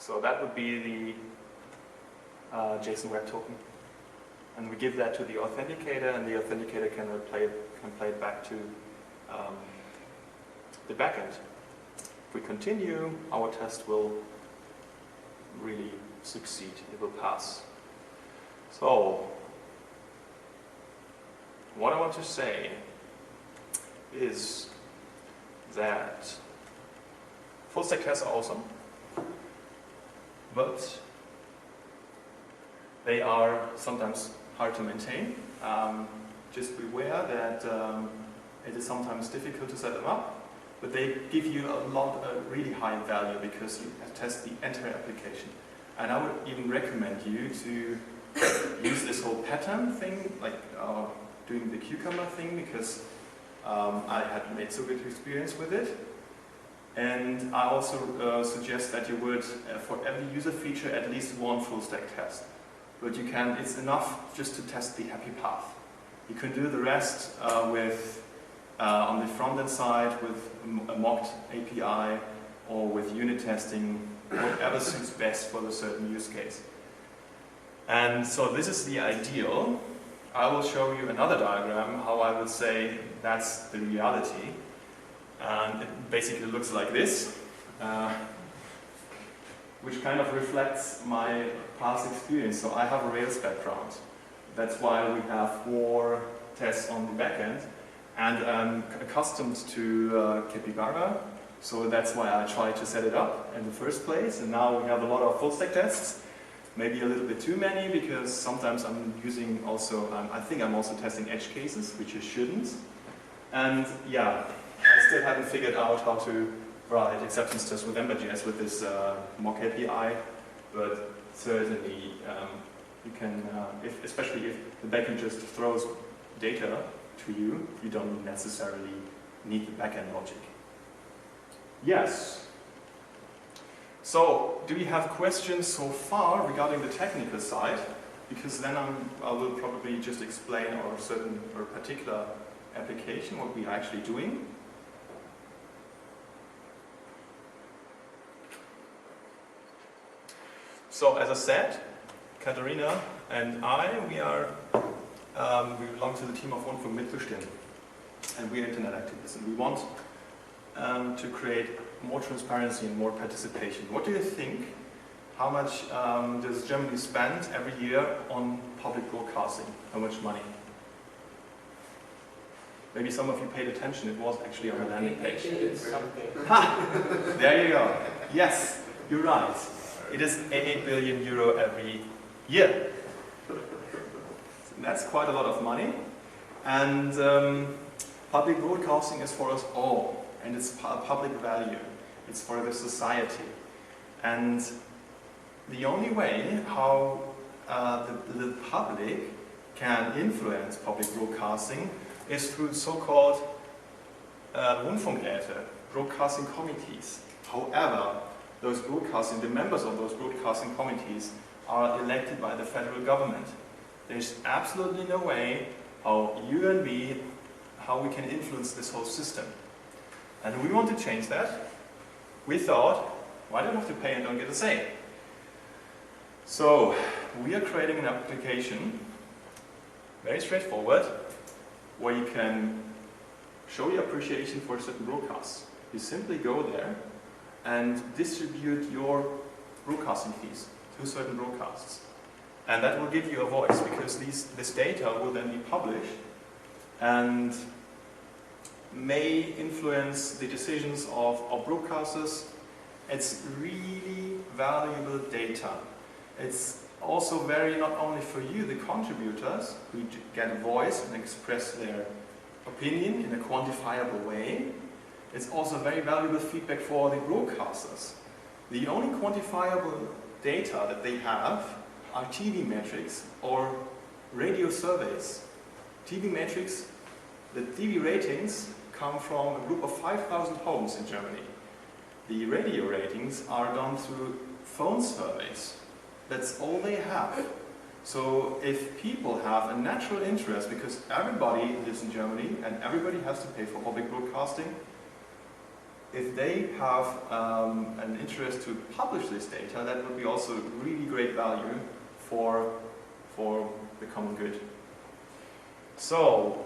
So that would be the JSON Web Token. And we give that to the authenticator, and the authenticator can play it back to the backend. If we continue, our test will really succeed. It will pass. So, what I want to say is that full stack tests are awesome, but they are sometimes hard to maintain. Just beware that it is sometimes difficult to set them up, but they give you a really high value because you test the entire application. And I would even recommend you to use this whole pattern thing, like doing the cucumber thing, because I had made so good experience with it. And I also suggest that you would, for every user feature, at least one full stack test. But you can, it's enough just to test the happy path. You can do the rest with on the front-end side with a mocked API or with unit testing, whatever suits best for the certain use case. And so this is the ideal. I will show you another diagram how I would say that's the reality. And it basically looks like this, which kind of reflects my past experience. So I have a Rails background. That's why we have 4 tests on the backend. And I'm accustomed to Capybara, so that's why I tried to set it up in the first place. And now we have a lot of full stack tests, maybe a little bit too many, because sometimes I'm using also, I think I'm also testing edge cases, which I shouldn't. And yeah, I still haven't figured out how to write acceptance tests with Ember.js with this mock API, but certainly you can, especially if the backend just throws data to you, you don't necessarily need the backend logic. Yes. So, do we have questions so far regarding the technical side? Because then I will probably just explain our certain or particular application, what we are actually doing. So, as I said, Katharina and I, we belong to the team of Rundfunk Mitbestimmen, and we are internet activists, and we want to create more transparency and more participation. What do you think? How much does Germany spend every year on public broadcasting? How much money? Maybe some of you paid attention. It was actually on the landing page. Ha! There you go. Yes, you're right. It is 8 billion euro every year. That's quite a lot of money, and public broadcasting is for us all, and it's public value. It's for the society, and the only way how the public can influence public broadcasting is through so-called Rundfunkräte, broadcasting committees. However, the members of those broadcasting committees are elected by the federal government. There's absolutely no way how you and me, how we can influence this whole system. And we want to change that. We thought, why do we have to pay and don't get a say? So, we are creating an application, very straightforward, where you can show your appreciation for certain broadcasts. You simply go there and distribute your broadcasting fees to certain broadcasts. And that will give you a voice, because this data will then be published and may influence the decisions of broadcasters. It's really valuable data. It's also very, not only for you, the contributors, who get a voice and express their opinion in a quantifiable way. It's also very valuable feedback for the broadcasters. The only quantifiable data that they have are TV metrics or radio surveys. TV metrics, the TV ratings come from a group of 5,000 homes in Germany. The radio ratings are done through phone surveys. That's all they have. So if people have a natural interest, because everybody lives in Germany and everybody has to pay for public broadcasting, if they have an interest to publish this data, that would be also really great value for the common good. So,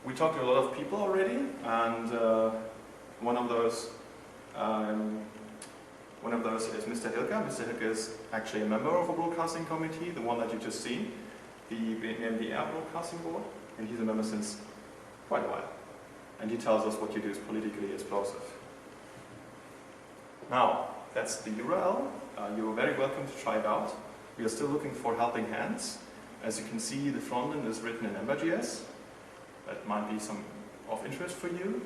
we talked to a lot of people already, and one of those is Mr. Hilke. Mr. Hilke is actually a member of a broadcasting committee, the one that you just seen, the Ember.js Broadcasting Board, and he's a member since quite a while. And he tells us what you do is politically explosive. Now, that's the URL. You're very welcome to try it out. We are still looking for helping hands. As you can see, the front end is written in Ember.js. That might be some of interest for you.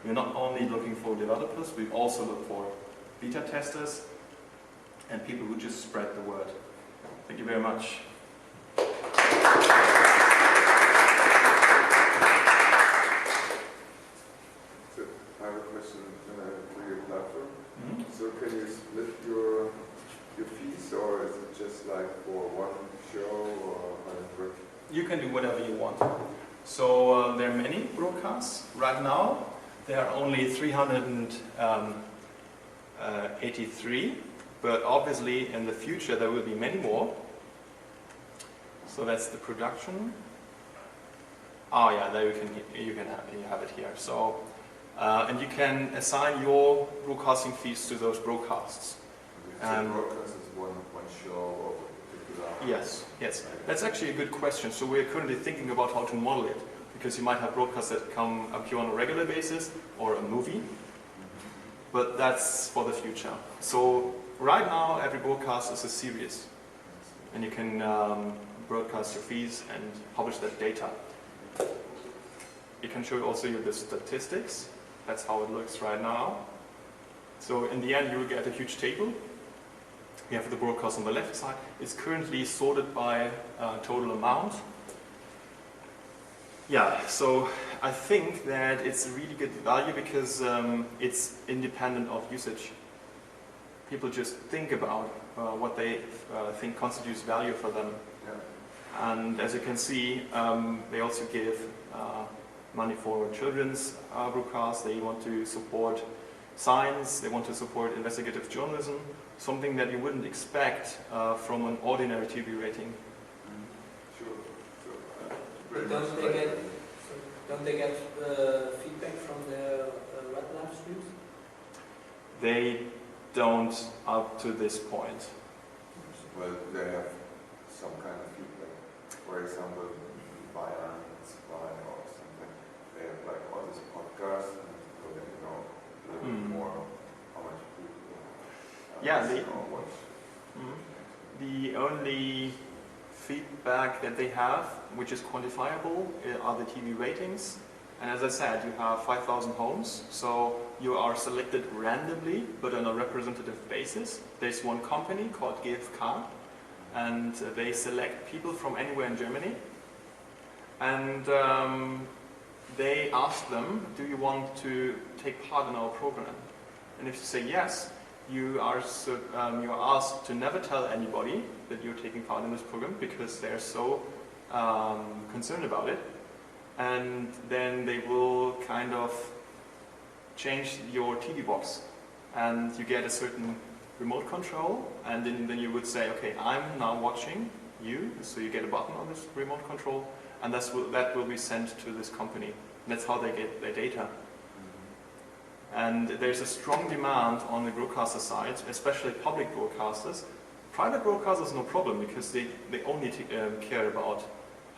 We're not only looking for developers, we also look for beta testers and people who just spread the word. Thank you very much. So, I have a question for your platform. So can you split your fees, or is it just like for one show, or how does it work? You can do whatever you want. So there are many broadcasts. Right now, there are only 383, but obviously in the future there will be many more. So that's the production. Oh yeah, there you have it here. So and you can assign your broadcasting fees to those broadcasts. Broadcast is one show or particular. Yes. That's actually a good question. So we're currently thinking about how to model it, because you might have broadcasts that appear on a regular basis or a movie, but that's for the future. So right now, every broadcast is a series, and you can broadcast your fees and publish that data. It can show also you the statistics. That's how it looks right now. So in the end, you will get a huge table. We have the broadcast on the left side. It's currently sorted by total amount. Yeah, so I think that it's a really good value because it's independent of usage. People just think about what they think constitutes value for them. Yeah. And as you can see, they also give money for children's broadcasts. They want to support science, they want to support investigative journalism, something that you wouldn't expect from an ordinary TV rating. Sure. Don't they get feedback from their web live streams? They don't up to this point. Well, they have some kind of feedback. For example, Bayern, Spy or something. They have like all these podcasts, and so they know a little bit more how much people watch. The only feedback that they have, which is quantifiable, are the TV ratings. And as I said, you have 5,000 homes, so you are selected randomly, but on a representative basis. There's one company called GfK, and they select people from anywhere in Germany. And they ask them, do you want to take part in our program? And if you say yes, you are asked to never tell anybody that you're taking part in this program because they're so concerned about it. And then they will kind of change your TV box. And you get a certain remote control, and then you would say, okay, I'm now watching you, so you get a button on this remote control, and that will be sent to this company. And that's how they get their data. And there's a strong demand on the broadcaster side, especially public broadcasters. Private broadcasters, no problem, because they only care about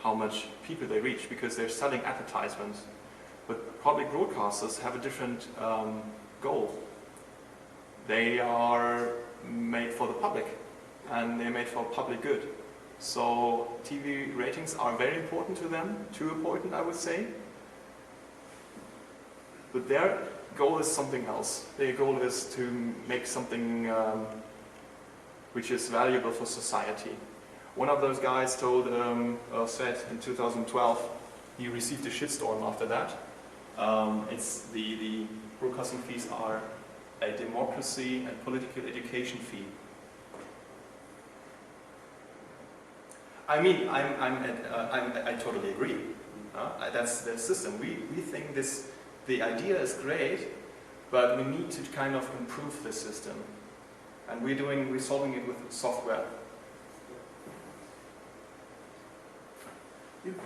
how much people they reach, because they're selling advertisements. But public broadcasters have a different goal. They are made for the public, and they're made for public good. So TV ratings are very important to them, too important, I would say. But their goal is something else. Their goal is to make something which is valuable for society. One of those guys said in 2012, he received a shitstorm after that. The broadcasting fees are a democracy and political education fee. I mean, I totally agree. That's the system. We think the idea is great, but we need to kind of improve the system. And we're solving it with software. You've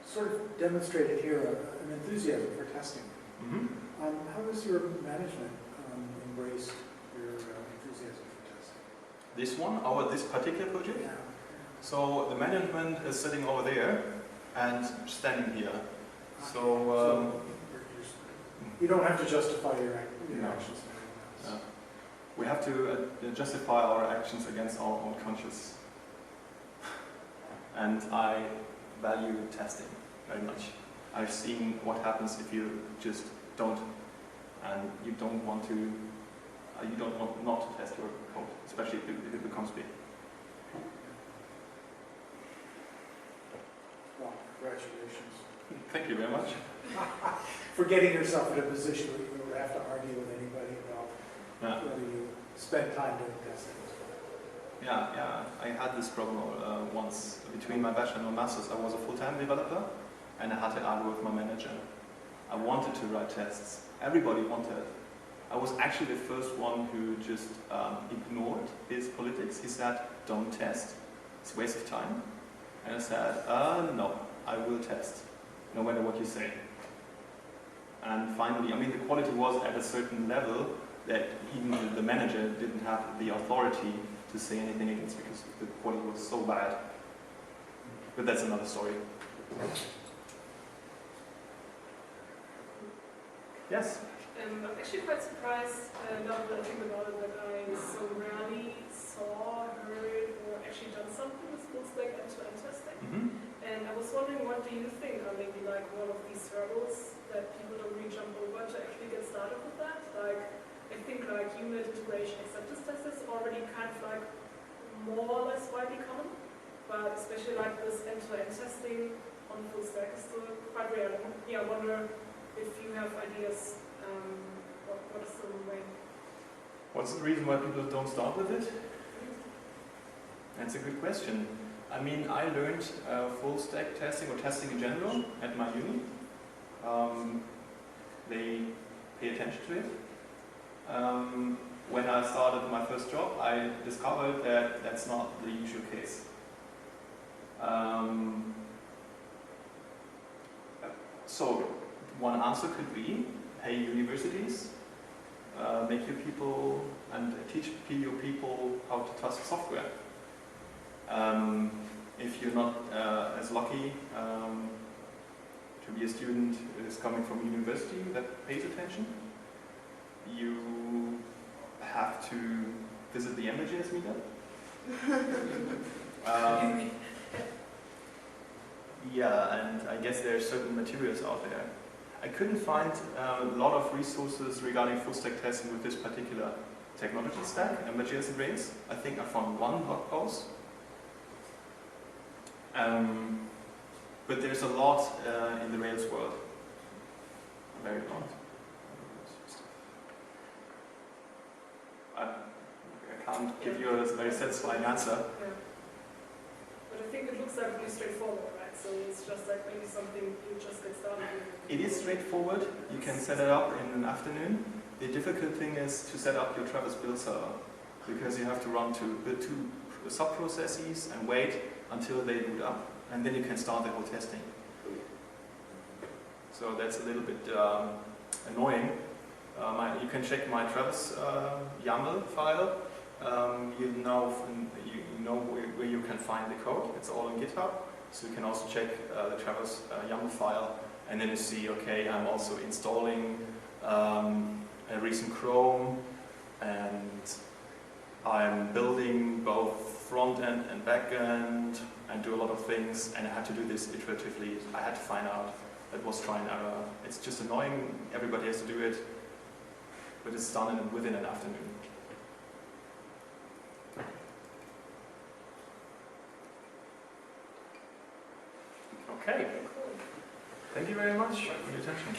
sort of demonstrated here an enthusiasm for testing. Mm-hmm. How has your management embraced your enthusiasm for testing? This particular project? Yeah. So the management is sitting over there and standing here. So you don't have to justify your No. actions. we have to justify our actions against our own conscience. And I value testing very much. I've seen what happens if you just don't, and you don't want not to test your code, especially if it becomes big. Well, congratulations. Thank you very much. For getting yourself in a position where you don't have to argue with anybody about whether you spend time doing testing. Yeah, I had this problem once. Between my bachelor and my master's, I was a full-time developer, and I had to argue with my manager. I wanted to write tests. Everybody wanted. I was actually the first one who just ignored his politics. He said, don't test. It's a waste of time. And I said, no, I will test, no matter what you say. And finally, I mean, the quality was at a certain level that even the manager didn't have the authority to say anything against, because the quality was so bad. But that's another story. Yes? I'm actually quite surprised, now that I think about it, that I so rarely saw, heard, or actually done something with full stack end-to-end testing. Mm-hmm. And I was wondering, what do you think are maybe like one of these hurdles that people don't really jump over to actually get started with that? Like, I think like unit integration acceptance tests is already kind of like more or less widely common, but especially like this end-to-end testing on full stack is still quite rare. Yeah, I wonder if you have ideas, what is the way? What's the reason why people don't start with it? That's a good question. I mean, I learned full stack testing or testing in general at my uni. They pay attention to it. When I started my first job, I discovered that that's not the usual case. So one answer could be, hey, universities, make your people and teach your people how to test software. If you're not as lucky to be a student who is coming from university that pays attention, you have to visit the Ember.js Meetup. Yeah, and I guess there are certain materials out there. I couldn't find a lot of resources regarding full stack testing with this particular technology stack, Ember.js and Rails. I think I found one blog post. But there's a lot in the Rails world. A very lot. I can't give you a very satisfying answer. Yeah. But I think it looks like pretty straightforward, right? So it's just like maybe something you just get started with. It is straightforward. You can set it up in an afternoon. The difficult thing is to set up your Travis build server, because you have to run two sub-processes and wait until they boot up, and then you can start the whole testing. So that's a little bit annoying. You can check my Travis YAML file. You know where you can find the code. It's all on GitHub. So you can also check the Travis YAML file, and then you see, okay, I'm also installing a recent Chrome, and I'm building both front end and back end, and do a lot of things, and I had to do this iteratively. I had to find out. That was try and error. It's just annoying. Everybody has to do it, but it's done within an afternoon. Okay. Thank you very much for your attention.